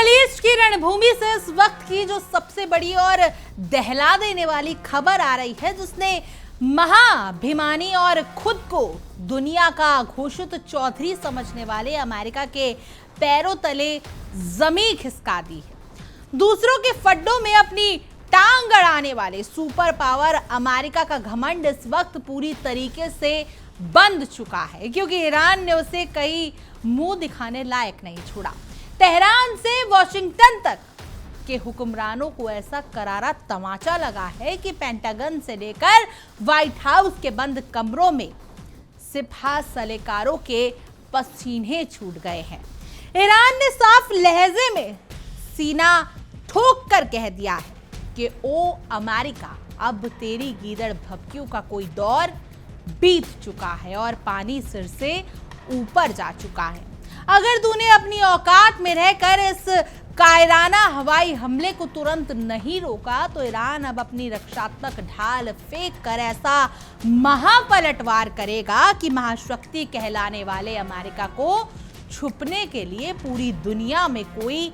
Middle east की रणभूमि से इस वक्त की जो सबसे बड़ी और दहला देने वाली खबर आ रही है, जिसने महाभिमानी और खुद को दुनिया का घोषित चौधरी समझने वाले अमेरिका के पैरों तले जमीन खिसका दी है। दूसरों के फड्डों में अपनी टांग अड़ाने वाले सुपर पावर अमेरिका का घमंड इस वक्त पूरी तरीके से बंद चुका है, क्योंकि ईरान ने उसे कई मुंह दिखाने लायक नहीं छोड़ा। तेहरान से वॉशिंगटन तक के हुक्मरानों को ऐसा करारा तमाचा लगा है कि पेंटागन से लेकर व्हाइट हाउस के बंद कमरों में सिपहा सलेकारों के पसीने छूट गए हैं। ईरान ने साफ लहजे में सीना ठोक कर कह दिया है कि ओ अमेरिका, अब तेरी गीदड़ भभकियों का कोई दौर बीत चुका है और पानी सिर से ऊपर जा चुका है। अगर तूने अपनी औकात में रहकर इस कायराना हवाई हमले को तुरंत नहीं रोका तो ईरान अब अपनी रक्षात्मक ढाल फेंक कर ऐसा महापलटवार करेगा कि महाशक्ति कहलाने वाले अमेरिका को छुपने के लिए पूरी दुनिया में कोई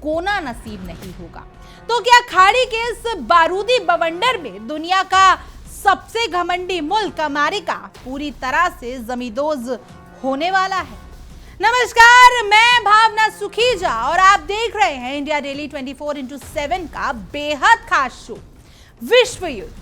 कोना नसीब नहीं होगा। तो क्या खाड़ी के इस बारूदी बवंडर में दुनिया का सबसे घमंडी मुल्क अमेरिका पूरी तरह से जमींदोज होने वाला है? नमस्कार, मैं भावना सुखीजा और आप देख रहे हैं इंडिया डेली 24x7 का बेहद खास शो विश्व युद्ध।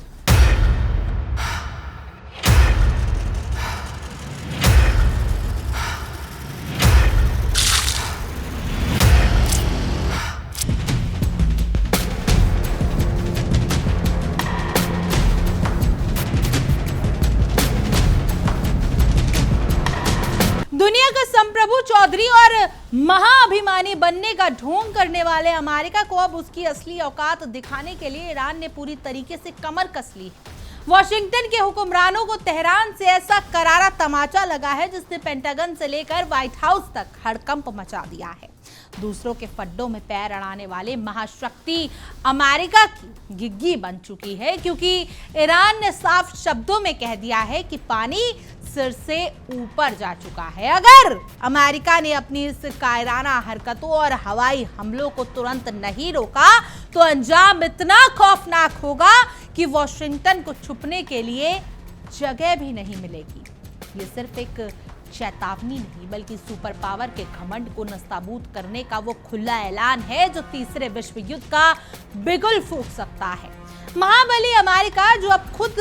दुनिया का संप्रभु चौधरी और महाअभिमानी बनने का ढोंग करने वाले अमेरिका को अब उसकी असली औकात दिखाने के लिए ईरान ने पूरी तरीके से कमर कस ली है। वॉशिंगटन के हुक्मरानों को तेहरान से ऐसा करारा तमाचा लगा है जिसने पेंटागन से लेकर व्हाइट हाउस तक हड़कंप मचा दिया है। दूसरों के फड्डों में पैर अड़ाने वाले महाशक्ति अमेरिका की गिग्गी बन चुकी है, क्योंकि ईरान ने साफ शब्दों में कह दिया है कि पानी सिर से ऊपर जा चुका है। अगर अमेरिका ने अपनी इस कायराना हरकतों और हवाई हमलों को तुरंत नहीं रोका तो अंजाम इतना खौफनाक होगा कि वॉशिंगटन को छुपने के लिए जगह भी नहीं मिलेगी। ये सिर्फ एक चेतावनी नहीं, बल्कि सुपर पावर के घमंड को नस्ताबूद करने का वो खुला ऐलान है जो तीसरे विश्व युद्ध का बिगुल फूंक सकता है। महाबली अमेरिका, जो अब खुद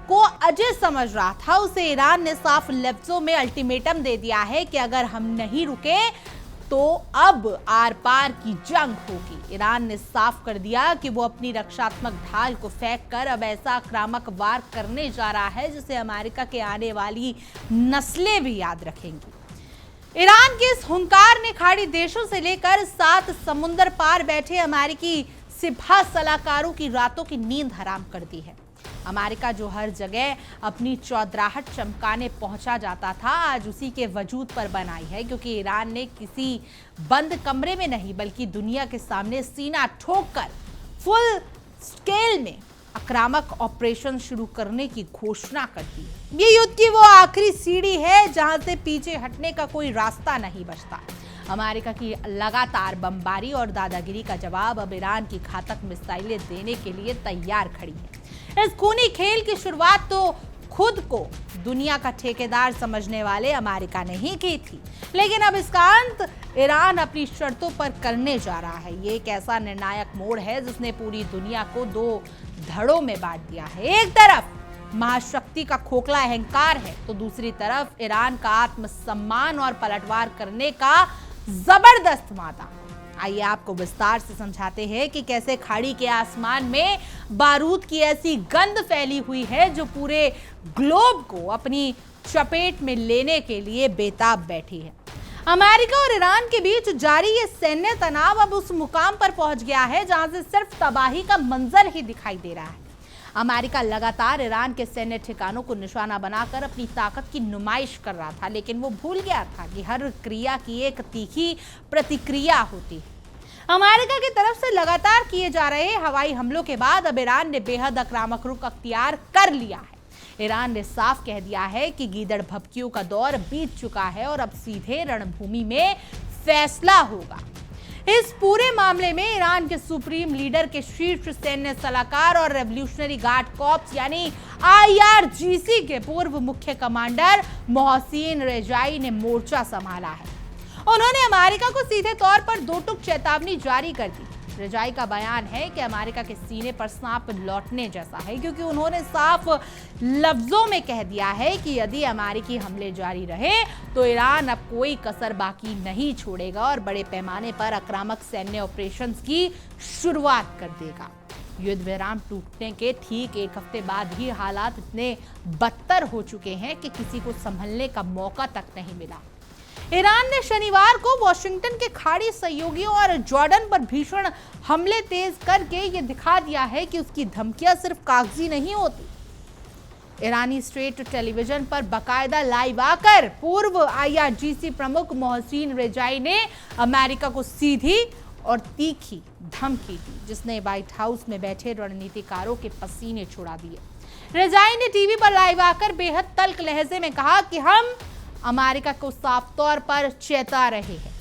को अजय समझ रहा था, उसे ईरान ने साफ लफ्जों में अल्टीमेटम दे दिया है कि अगर हम नहीं रुके तो अब आर पार की जंग होगी। ईरान ने साफ कर दिया कि वो अपनी रक्षात्मक ढाल को फेंक कर अब ऐसा आक्रामक वार करने जा रहा है जिसे अमेरिका के आने वाली नस्लें भी याद रखेंगी। ईरान के इस हुंकार ने खाड़ी देशों से लेकर 7 समुंदर पार बैठे अमेरिकी सिपहा सलाहकारों की रातों की नींद हराम कर दी है। अमेरिका, जो हर जगह अपनी चौधराहट चमकाने पहुंचा जाता था, आज उसी के वजूद पर बनाई है, क्योंकि ईरान ने किसी बंद कमरे में नहीं बल्कि दुनिया के सामने सीना ठोक कर फुल स्केल में आक्रामक ऑपरेशन शुरू करने की घोषणा कर दी। ये युद्ध की वो आखिरी सीढ़ी है जहां से पीछे हटने का कोई रास्ता नहीं बचता। अमेरिका की लगातार बमबारी और दादागिरी का जवाब अब ईरान की घातक मिसाइलें देने के लिए तैयार खड़ी है। इस खूनी खेल की शुरुआत तो खुद को दुनिया का ठेकेदार समझने वाले अमेरिका ने ही की थी, लेकिन अब इसका अंत ईरान अपनी शर्तों पर करने जा रहा है। ये एक ऐसा निर्णायक मोड़ है जिसने पूरी दुनिया को 2 धड़ों में बांट दिया है। एक तरफ महाशक्ति का खोखला अहंकार है, तो दूसरी तरफ ईरान का आत्मसम्मान और पलटवार करने का जबरदस्त वादा। आइए आपको विस्तार से समझाते हैं कि कैसे खाड़ी के आसमान में बारूद की ऐसी गंध फैली हुई है जो पूरे ग्लोब को अपनी चपेट में लेने के लिए बेताब बैठी है। अमेरिका और ईरान के बीच जारी ये सैन्य तनाव अब उस मुकाम पर पहुंच गया है जहां से सिर्फ तबाही का मंजर ही दिखाई दे रहा है। अमेरिका लगातार ईरान के सैन्य ठिकानों को निशाना बनाकर अपनी ताकत की नुमाइश कर रहा था, लेकिन वो भूल गया था कि हर क्रिया की एक तीखी प्रतिक्रिया होती है। अमेरिका की तरफ से लगातार किए जा रहे हवाई हमलों के बाद अब ईरान ने बेहद आक्रामक रुख अख्तियार कर लिया है। ईरान ने साफ कह दिया है कि गीदड़ भभकियों का दौर बीत चुका है और अब सीधे रणभूमि में फैसला होगा। इस पूरे मामले में ईरान के सुप्रीम लीडर के शीर्ष सैन्य सलाहकार और रेवोल्यूशनरी गार्ड कॉर्प्स यानी IRGC के पूर्व मुख्य कमांडर मोहसिन रेजाई ने मोर्चा संभाला है। उन्होंने अमेरिका को सीधे तौर पर दो टूक चेतावनी जारी कर दी। रेजाई का बयान है कि अमेरिका के सीने पर सांप लौटने जैसा है, क्योंकि उन्होंने साफ लफ्जों में कह दिया है कि यदि अमेरिकी हमले जारी रहे तो ईरान अब कोई कसर बाकी नहीं छोड़ेगा और बड़े पैमाने पर आक्रामक सैन्य ऑपरेशंस की शुरुआत कर देगा। युद्ध विराम टूटने के ठीक एक हफ्ते बाद ही हालात इतने बदतर हो चुके हैं कि किसी को संभलने का मौका तक नहीं मिला। ईरान ने शनिवार को वॉशिंगटन के खाड़ी सहयोगियों और जॉर्डन पर भीषण हमले तेज करके ये दिखा दिया है कि उसकी धमकियां सिर्फ कागजी नहीं होती। ईरानी स्टेट टेलीविजन पर बाकायदा लाइव आकर पूर्व IRGC प्रमुख मोहसिन रेजाई ने अमेरिका को सीधी और तीखी धमकी दी, जिसने व्हाइट हाउस में बैठे रणनीतिकारों के पसीने छुड़ा दिए। रेजाई ने टीवी पर लाइव आकर बेहद तल्ख लहजे में कहा कि हम अमेरिका को साफ तौर पर चेता रहे हैं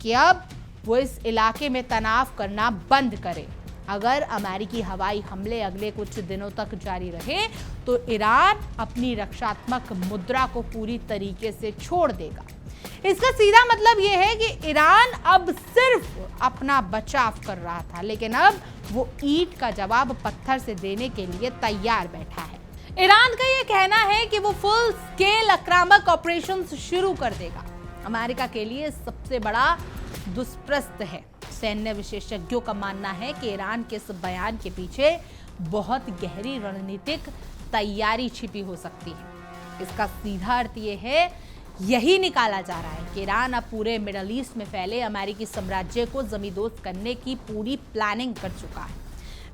कि अब वो इस इलाके में तनाव करना बंद करे। अगर अमेरिकी हवाई हमले अगले कुछ दिनों तक जारी रहे तो ईरान अपनी रक्षात्मक मुद्रा को पूरी तरीके से छोड़ देगा। इसका सीधा मतलब यह है कि ईरान अब सिर्फ अपना बचाव कर रहा था, लेकिन अब वो ईंट का जवाब पत्थर से देने के लिए तैयार बैठा है। ईरान का यह कहना है कि वो फुल स्केल आक्रामक ऑपरेशंस शुरू कर देगा। अमेरिका के लिए सबसे बड़ा दुष्प्रस्त है। सैन्य विशेषज्ञों का मानना है कि ईरान के इस बयान के पीछे बहुत गहरी रणनीतिक तैयारी छिपी हो सकती है। इसका सीधा अर्थ यही निकाला जा रहा है कि ईरान अब पूरे मिडल ईस्ट में फैले अमेरिकी साम्राज्य को जमींदोज करने की पूरी प्लानिंग कर चुका है।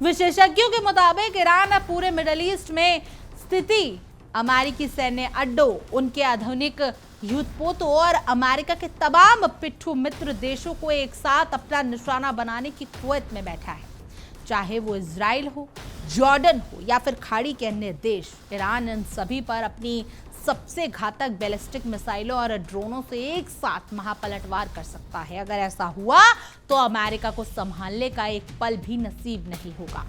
विशेषज्ञों के मुताबिक ईरान अब पूरे मिडल ईस्ट में स्थिति अमेरिकी सैन्य अड्डों, उनके आधुनिक युद्धपोतों और अमेरिका के तमाम पिट्ठू मित्र देशों को एक साथ अपना निशाना बनाने की कुवैत में बैठा है। चाहे वो इजराइल हो, जॉर्डन हो या फिर खाड़ी के अन्य देश, ईरान इन सभी पर अपनी सबसे घातक बैलिस्टिक मिसाइलों और ड्रोनों से एक साथ महापलटवार कर सकता है। अगर ऐसा हुआ तो अमेरिका को संभालने का एक पल भी नसीब नहीं होगा।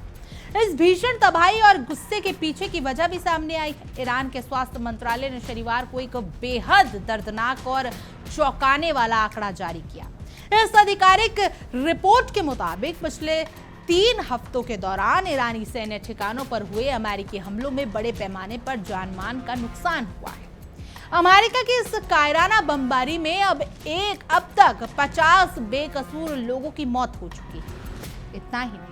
इस भीषण तबाही और गुस्से के पीछे की वजह भी सामने आई है। ईरान के स्वास्थ्य मंत्रालय ने शनिवार को एक बेहद दर्दनाक और चौंकाने वाला आंकड़ा जारी किया। इस आधिकारिक रिपोर्ट के मुताबिक पिछले 3 हफ्तों के दौरान ईरानी सैन्य ठिकानों पर हुए अमेरिकी हमलों में बड़े पैमाने पर जान-माल का नुकसान हुआ है। अमेरिका की इस कायराना बमबारी में अब तक 50 बेकसूर लोगों की मौत हो चुकी है। इतना ही नहीं,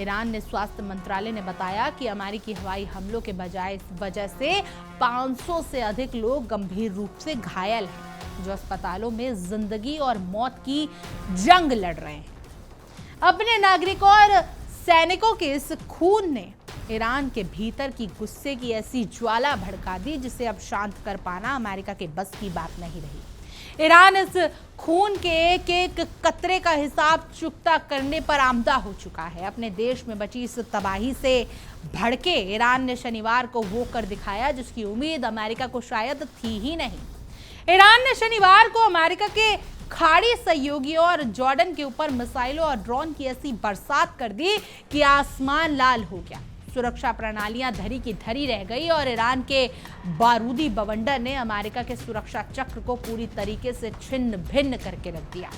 ईरान ने स्वास्थ्य मंत्रालय ने बताया कि अमेरिकी हवाई हमलों के वजह से 500 से अधिक लोग गंभीर रूप से घायल हैं, जो अस्पतालों में जिंदगी और मौत की जंग लड़ रहे हैं। अपने नागरिकों और सैनिकों के इस खून ने ईरान के भीतर की गुस्से की ऐसी ज्वाला भड़का दी जिसे अब शांत कर पाना अमेरिका के बस की बात नहीं रही। ईरान इस खून के एक एक कतरे का हिसाब चुकता करने पर आमदा हो चुका है। अपने देश में बची इस तबाही से भड़के ईरान ने शनिवार को वो कर दिखाया जिसकी उम्मीद अमेरिका को शायद थी ही नहीं। ईरान ने शनिवार को अमेरिका के खाड़ी सहयोगियों और जॉर्डन के ऊपर मिसाइलों और ड्रोन की ऐसी बरसात कर दी कि आसमान लाल हो गया। सुरक्षा प्रणालियां धरी की धरी रह गई और ईरान के बारूदी बवंडर ने अमेरिका के सुरक्षा चक्र को पूरी तरीके से छिन्न भिन्न करके रख दिया।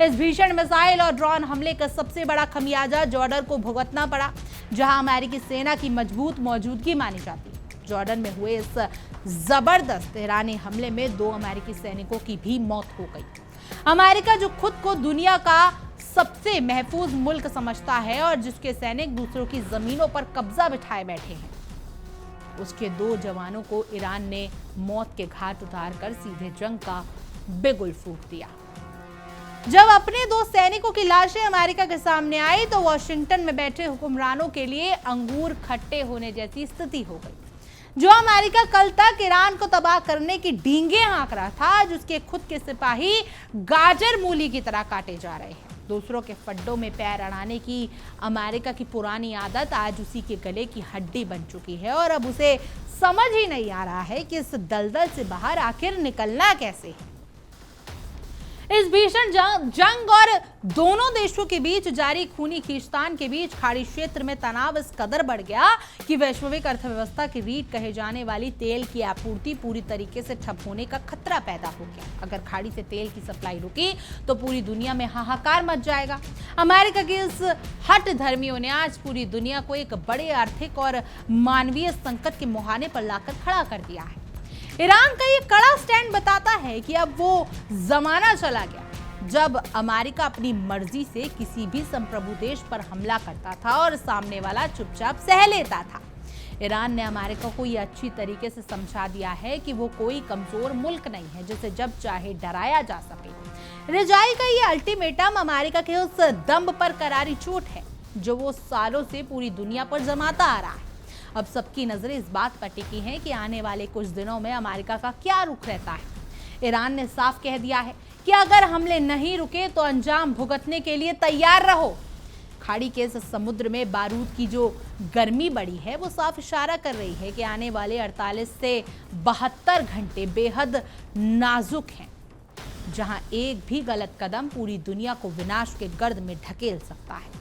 इस भीषण मिसाइल और ड्रोन हमले का सबसे बड़ा खमियाजा जॉर्डन को भुगतना पड़ा, जहां अमेरिकी सेना की मजबूत मौजूदगी मानी जाती है। जॉर्डन में हुए इस जबरदस्त ईरानी हमले में 2 अमेरिकी सैनिकों की भी मौत हो गई। अमेरिका जो खुद को दुनिया का सबसे महफूज मुल्क समझता है और जिसके सैनिक दूसरों की जमीनों पर कब्जा बिठाए बैठे हैं, उसके 2 जवानों को ईरान ने मौत के घाट उतारकर सीधे जंग का बिगुल फूंक दिया। जब अपने 2 सैनिकों की लाशें अमेरिका के सामने आई तो वॉशिंगटन में बैठे हुक्मरानों के लिए अंगूर खट्टे होने जैसी स्थिति हो गई। जो अमेरिका कल तक ईरान को तबाह करने की डींगे हाँक रहा था, जिसके खुद के सिपाही गाजर मूली की तरह काटे जा रहे हैं, दूसरों के फड्डों में पैर अड़ाने की अमेरिका की पुरानी आदत आज उसी के गले की हड्डी बन चुकी है और अब उसे समझ ही नहीं आ रहा है कि इस दलदल से बाहर आखिर निकलना कैसे है। इस भीषण जंग और दोनों देशों के बीच जारी खूनी खींचतान के बीच खाड़ी क्षेत्र में तनाव इस कदर बढ़ गया कि वैश्विक अर्थव्यवस्था की रीढ़ कहे जाने वाली तेल की आपूर्ति पूरी तरीके से ठप होने का खतरा पैदा हो गया। अगर खाड़ी से तेल की सप्लाई रुकी तो पूरी दुनिया में हाहाकार मच जाएगा। अमेरिका के इस हट धर्मियों ने आज पूरी दुनिया को एक बड़े आर्थिक और मानवीय संकट के मुहाने पर लाकर खड़ा कर दिया है। ईरान का ये कड़ा स्टैंड बताता है कि अब वो जमाना चला गया जब अमेरिका अपनी मर्जी से किसी भी संप्रभु देश पर हमला करता था और सामने वाला चुपचाप सह लेता था। ईरान ने अमेरिका को ये अच्छी तरीके से समझा दिया है कि वो कोई कमजोर मुल्क नहीं है जिसे जब चाहे डराया जा सके। रिजाई का ये अल्टीमेटम अमेरिका के उस दंभ पर करारी चोट है जो वो सालों से पूरी दुनिया पर जमाता आ रहा है। अब सबकी नजरें इस बात पर टिकी हैं कि आने वाले कुछ दिनों में अमेरिका का क्या रुख रहता है। ईरान ने साफ कह दिया है कि अगर हमले नहीं रुके तो अंजाम भुगतने के लिए तैयार रहो। खाड़ी के इस समुद्र में बारूद की जो गर्मी बढ़ी है वो साफ इशारा कर रही है कि आने वाले 48 से 72 घंटे बेहद नाजुक हैं, जहां एक भी गलत कदम पूरी दुनिया को विनाश के गर्द में ढकेल सकता है।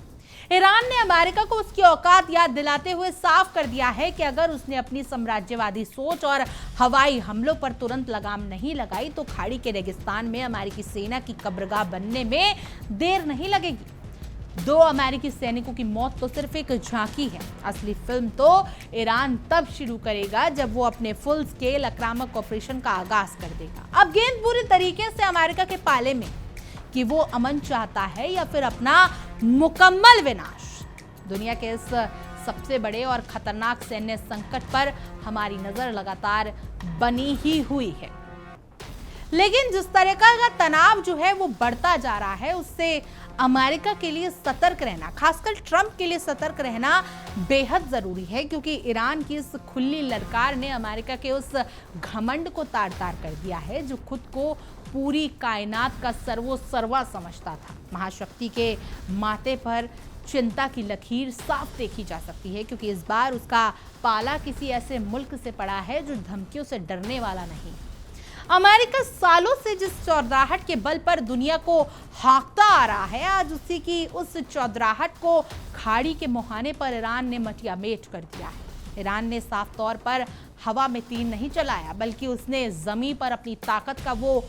ईरान ने अमेरिका को उसकी औकात याद दिलाते हुए साफ कर दिया है कि अगर उसने अपनी साम्राज्यवादी सोच और हवाई हमलों पर तुरंत लगाम नहीं लगाई तो खाड़ी के रेगिस्तान में अमेरिकी सेना की कब्रगाह बनने में देर नहीं लगेगी। 2 अमेरिकी सैनिकों की मौत तो सिर्फ एक झांकी है। असली फिल्म तो ईरान तब शुरू करेगा जब वो अपने फुल स्केल आक्रामक ऑपरेशन का आगाज कर देगा। अब गेंद पूरी तरीके से अमेरिका के पाले में कि वो अमन चाहता है या फिर अपना मुकम्मल विनाश। दुनिया के इस सबसे बड़े और खतरनाक सैन्य संकट पर हमारी नजर लगातार बनी ही हुई है, लेकिन जिस तरह का तनाव जो है वो बढ़ता जा रहा है उससे अमेरिका के लिए सतर्क रहना, खासकर ट्रंप के लिए सतर्क रहना बेहद जरूरी है, क्योंकि ईरान की इस खुली ललकार ने अमेरिका के उस घमंड को तार तार कर दिया है जो खुद को पूरी कायनात का सर्वोसर्वा समझता था। महाशक्ति के माथे पर चिंता की लकीर साफ देखी जा सकती है, क्योंकि इस बार उसका पाला किसी ऐसे मुल्क से पड़ा है जो धमकियों से डरने वाला नहीं। अमेरिका सालों से जिस चौधराहट के बल पर दुनिया को हाँकता आ रहा है, आज उसी की उस चौधराहट को खाड़ी के मुहाने पर ईरान ने मटियामेट कर दिया है। ईरान ने साफ तौर पर हवा में तीर नहीं चलाया, बल्कि उसने जमीन पर अपनी ताकत का वो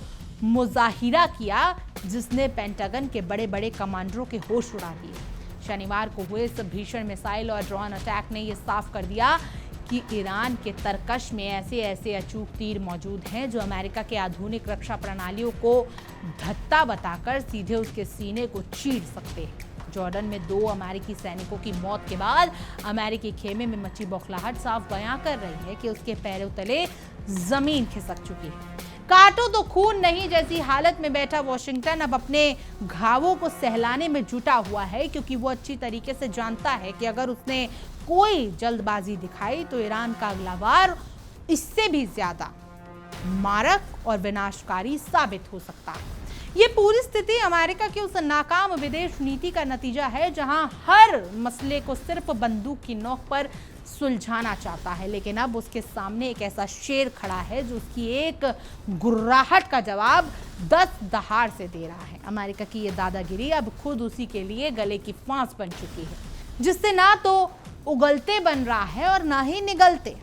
मुजाहिरा किया जिसने पेंटागन के बड़े बड़े कमांडरों के होश उड़ा दिए। शनिवार को हुए इस भीषण मिसाइल और ड्रोन अटैक ने यह साफ कर दिया कि ईरान के तरकश में ऐसे अचूक तीर मौजूद हैं जो अमेरिका के आधुनिक रक्षा प्रणालियों को धत्ता बताकर सीधे उसके सीने को चीर सकते हैं। जॉर्डन में 2 अमेरिकी सैनिकों की मौत के बाद अमेरिकी खेमे में मची बौखलाहट साफ बयां कर रही है कि उसके पैरों तले जमीन खिसक चुकी है। काटो तो खून नहीं जैसी हालत में बैठा वॉशिंगटन अब अपने घावों को सहलाने में जुटा हुआ है, क्योंकि वो अच्छी तरीके से जानता है कि अगर उसने कोई जल्दबाजी दिखाई तो ईरान का अगला वार इससे भी ज्यादा मारक और विनाशकारी साबित हो सकता है। ये पूरी स्थिति अमेरिका की उस नाकाम विदेश नीति का नतीजा है जहां हर मसले को सिर्फ बंदूक की नोक पर सुलझाना चाहता है, लेकिन अब उसके सामने एक ऐसा शेर खड़ा है जो उसकी एक गुर्राहट का जवाब 10 दहाड़ से दे रहा है। अमेरिका की ये दादागिरी अब खुद उसी के लिए गले की फांस बन चुकी है, जिससे ना तो उगलते बन रहा है और ना ही निगलते।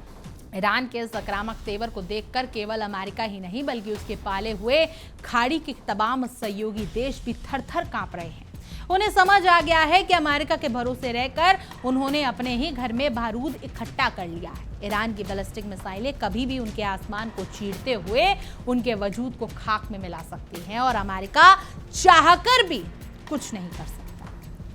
ईरान के इस आक्रामक तेवर को देखकर केवल अमेरिका ही नहीं बल्कि उसके पाले हुए खाड़ी के तमाम सहयोगी देश भी थर-थर कांप रहे हैं। उन्हें समझ आ गया है कि अमेरिका के भरोसे रहकर उन्होंने अपने ही घर में बारूद इकट्ठा कर लिया है। ईरान की बैलिस्टिक मिसाइलें कभी भी उनके आसमान को चीरते हुए उनके वजूद को खाक में मिला सकती हैं और अमेरिका चाहकर भी कुछ नहीं कर सकता।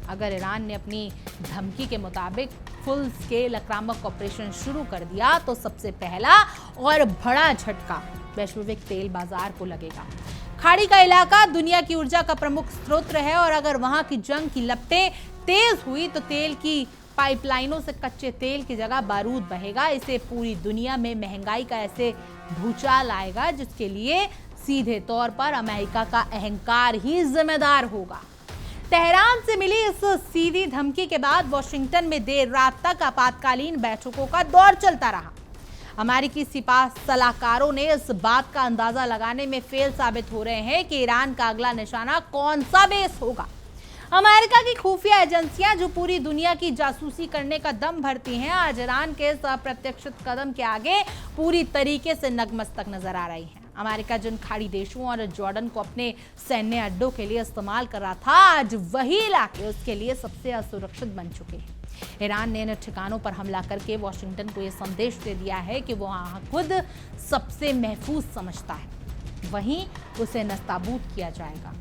अगर ईरान ने अपनी धमकी के मुताबिक फुल स्केल आक्रामक ऑपरेशन शुरू कर दिया तो सबसे पहला और बड़ा झटका वैश्विक तेल बाजार को लगेगा। खाड़ी का इलाका दुनिया की ऊर्जा का प्रमुख स्रोत है और अगर वहां की जंग की लपटें तेज हुई तो तेल की पाइपलाइनों से कच्चे तेल की जगह बारूद बहेगा। इसे पूरी दुनिया में महंगाई का ऐसे भूचाल आएगा जिसके लिए सीधे तौर पर अमेरिका का अहंकार ही जिम्मेदार होगा। तेहरान से मिली इस सीधी धमकी के बाद वॉशिंगटन में देर रात तक आपातकालीन बैठकों का दौर चलता रहा। अमेरिकी सिपाह सलाहकारों ने इस बात का अंदाजा लगाने में फेल साबित हो रहे हैं कि ईरान का अगला निशाना कौन सा बेस होगा। अमेरिका की खुफिया एजेंसियां जो पूरी दुनिया की जासूसी करने का दम भरती हैं, आज ईरान के इस अप्रत्याशित कदम के आगे पूरी तरीके से नतमस्तक नजर आ रही हैं। अमेरिका जिन खाड़ी देशों और जॉर्डन को अपने सैन्य अड्डों के लिए इस्तेमाल कर रहा था, आज वही इलाके उसके लिए सबसे असुरक्षित बन चुके हैं। ईरान ने इन ठिकानों पर हमला करके वॉशिंगटन को यह संदेश दे दिया है कि वो वहां खुद सबसे महफूज समझता है, वहीं उसे नस्ताबूद किया जाएगा।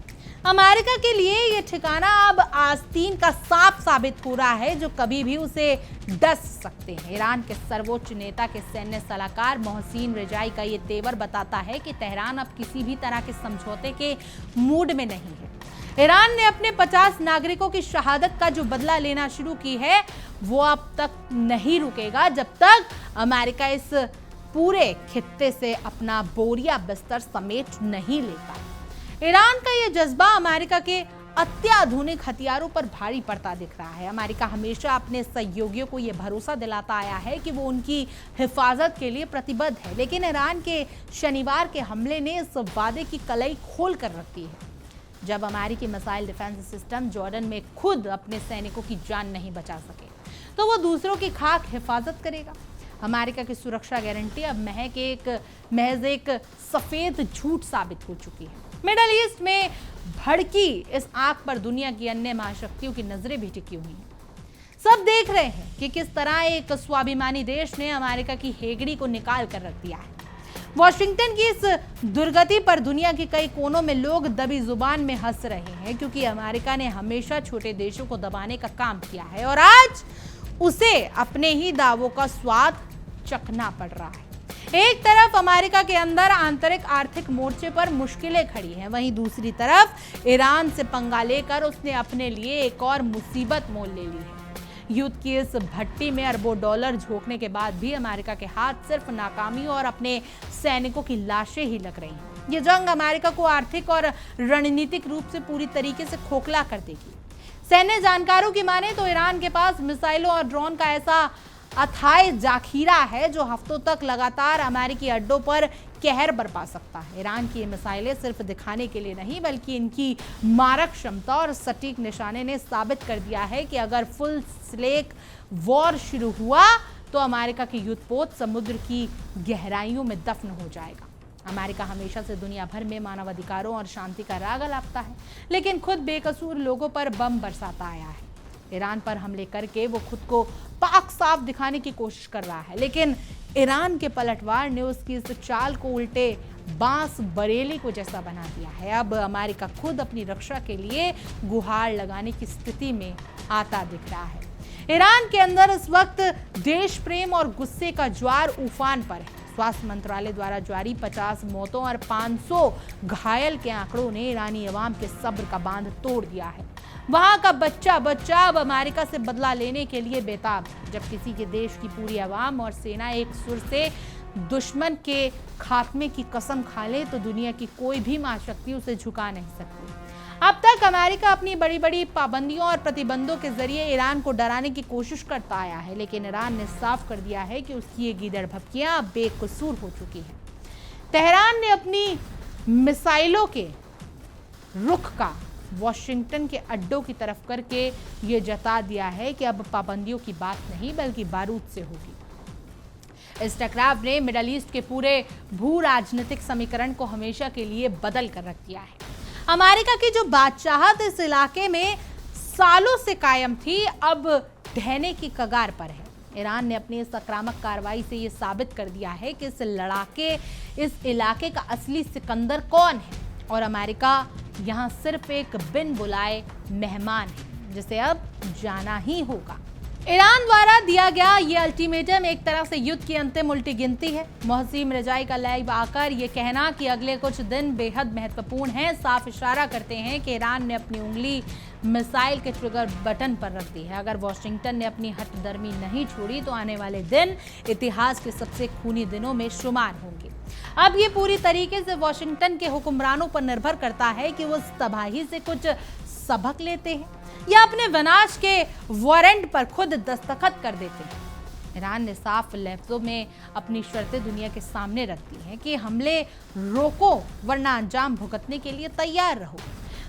अमेरिका के लिए यह ठिकाना अब आस्तीन का सांप साबित हो रहा है जो कभी भी उसे डस सकते हैं। ईरान के सर्वोच्च नेता के सैन्य सलाहकार मोहसिन रेजाई का ये तेवर बताता है कि तेहरान अब किसी भी तरह के समझौते के मूड में नहीं है। ईरान ने अपने 50 नागरिकों की शहादत का जो बदला लेना शुरू की है, वो अब तक नहीं रुकेगा जब तक अमेरिका इस पूरे खित्ते से अपना बोरिया बिस्तर समेट नहीं लेता। ईरान का यह जज्बा अमेरिका के अत्याधुनिक हथियारों पर भारी पड़ता दिख रहा है। अमेरिका हमेशा अपने सहयोगियों को यह भरोसा दिलाता आया है कि वो उनकी हिफाजत के लिए प्रतिबद्ध है, लेकिन ईरान के शनिवार के हमले ने इस वादे की कलई खोल कर रख दी है। जब अमेरिकी मिसाइल डिफेंस सिस्टम जॉर्डन में खुद अपने सैनिकों की जान नहीं बचा सके, तो वो दूसरों की खाक हिफाजत करेगा। अमेरिका की सुरक्षा गारंटी अब महज एक सफेद झूठ साबित हो चुकी है। मिडल ईस्ट में भड़की इस आग पर दुनिया की अन्य महाशक्तियों की नजरें भी टिकी हुई हैं। सब देख रहे हैं कि किस तरह एक स्वाभिमानी देश ने अमेरिका की हेगड़ी को निकाल कर रख दिया है। वॉशिंगटन की इस दुर्गति पर दुनिया के कई कोनों में लोग दबी जुबान में हंस रहे हैं, क्योंकि अमेरिका ने हमेशा छोटे देशों को दबाने का काम किया है और आज उसे अपने ही दावों का स्वाद चखना पड़ रहा है। एक तरफ अमेरिका के अंदर आंतरिक आर्थिक मोर्चे पर मुश्किलें खड़ी हैं, वहीं दूसरी तरफ ईरान से पंगा लेकर उसने अपने लिए एक और मुसीबत मोल ले ली है। युद्ध की इस भट्टी में अरबों डॉलर झोंकने के बाद भी अमेरिका के हाथ सिर्फ नाकामी और अपने सैनिकों की लाशें ही लग रही हैं। ये जंग अमेरिका को आर्थिक और रणनीतिक रूप से पूरी तरीके से खोखला कर देगी। सैन्य जानकारों की माने तो ईरान के पास मिसाइलों और ड्रोन का ऐसा अथाह जाखीरा है जो हफ्तों तक लगातार अमेरिकी अड्डों पर कहर बरपा सकता है। ईरान की ये मिसाइलें सिर्फ दिखाने के लिए नहीं, बल्कि इनकी मारक क्षमता और सटीक निशाने ने साबित कर दिया है कि अगर फुल स्केल वॉर शुरू हुआ तो अमेरिका की युद्धपोत समुद्र की गहराइयों में दफन हो जाएगा। अमेरिका हमेशा से दुनिया भर में मानवाधिकारों और शांति का राग अलापता है, लेकिन खुद बेकसूर लोगों पर बम बरसाता आया है। ईरान पर हमले करके वो खुद को पाक साफ दिखाने की कोशिश कर रहा है, लेकिन ईरान के पलटवार ने उसकी इस चाल को उल्टे बांस बरेली को जैसा बना दिया है। अब अमेरिका खुद अपनी रक्षा के लिए गुहार लगाने की स्थिति में आता दिख रहा है। ईरान के अंदर इस वक्त देश प्रेम और गुस्से का ज्वार उफान पर है। स्वास्थ्य मंत्रालय द्वारा जारी 50 मौतों और 500 घायल के आंकड़ों ने ईरानी अवाम के सब्र का बांध तोड़ दिया है। वहां का बच्चा अब अमेरिका से बदला लेने के लिए बेताब है। जब किसी के देश की पूरी अवाम और सेना एक सुर से दुश्मन के खात्मे की कसम खा ले, तो दुनिया की कोई भी महाशक्ति उसे झुका नहीं सकती। अब तक अमेरिका अपनी बड़ी बड़ी पाबंदियों और प्रतिबंधों के जरिए ईरान को डराने की कोशिश करता आया है, लेकिन ईरान ने साफ कर दिया है कि उसकी ये गीदड़ भपकियां अब बेकसूर हो चुकी हैं। तेहरान ने अपनी मिसाइलों के रुख का वॉशिंगटन के अड्डों की तरफ करके ये जता दिया है कि अब पाबंदियों की बात नहीं, बल्कि बारूद से होगी। इस टकराव ने मिडल ईस्ट के पूरे भू राजनीतिक समीकरण को हमेशा के लिए बदल कर रख दिया है। अमेरिका की जो बादशाहत इस इलाके में सालों से कायम थी, अब ढहने की कगार पर है। ईरान ने अपनी इस आक्रामक कार्रवाई से ये साबित कर दिया है कि इस इलाके का असली सिकंदर कौन है, और अमेरिका यहाँ सिर्फ एक बिन बुलाए मेहमान है जिसे अब जाना ही होगा। ईरान द्वारा दिया गया ये अल्टीमेटम एक तरह से युद्ध की अंतिम उल्टी गिनती है। मोहसिन रेजाई का लाइव आकर ये कहना कि अगले कुछ दिन बेहद महत्वपूर्ण हैं, साफ इशारा करते हैं कि ईरान ने अपनी उंगली मिसाइल के ट्रिगर बटन पर रख दी है। अगर वॉशिंगटन ने अपनी हठधर्मी नहीं छोड़ी तो आने वाले दिन इतिहास के सबसे खूनी दिनों में शुमार होंगे। अब ये पूरी तरीके से वॉशिंगटन के हुक्मरानों पर निर्भर करता है कि वो उस तबाही से कुछ सबक लेते हैं या अपने विनाश के वारंट पर खुद दस्तखत कर देते हैं। ईरान ने साफ लफ्जों में अपनी शर्तें दुनिया के सामने रख दी हैं कि हमले रोको वरना अंजाम भुगतने के लिए तैयार रहो।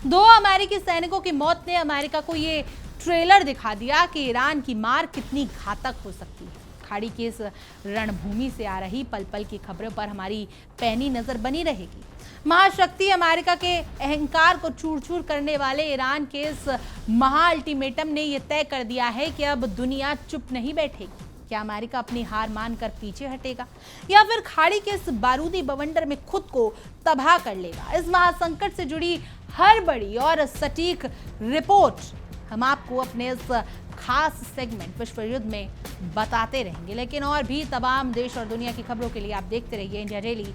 2 अमेरिकी सैनिकों की मौत ने अमेरिका को ये ट्रेलर दिखा दिया कि ईरान की मार कितनी घातक हो सकती है। खाड़ी की इस रणभूमि से आ रही पल पल की खबरों पर हमारी पैनी नजर बनी रहेगी। महाशक्ति अमेरिका के अहंकार को चूर चूर करने वाले ईरान के इस महा अल्टीमेटम ने यह तय कर दिया है कि अब दुनिया चुप नहीं बैठेगी। क्या अमेरिका अपनी हार मानकर पीछे हटेगा या फिर खाड़ी के इस बारूदी बवंडर में खुद को तबाह कर लेगा? इस महासंकट से जुड़ी हर बड़ी और सटीक रिपोर्ट हम आपको अपने इस खास सेगमेंट विश्व युद्ध में बताते रहेंगे। लेकिन और भी तमाम देश और दुनिया की खबरों के लिए आप देखते रहिए इंडिया डेली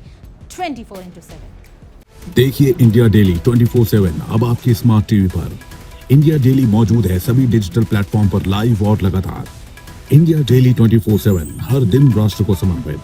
24/7। देखिए इंडिया डेली 24/7 अब आपके स्मार्ट टीवी पर। इंडिया डेली मौजूद है सभी डिजिटल प्लेटफॉर्म पर लाइव और लगातार। इंडिया डेली 24/7 हर दिन राष्ट्र को समर्पित।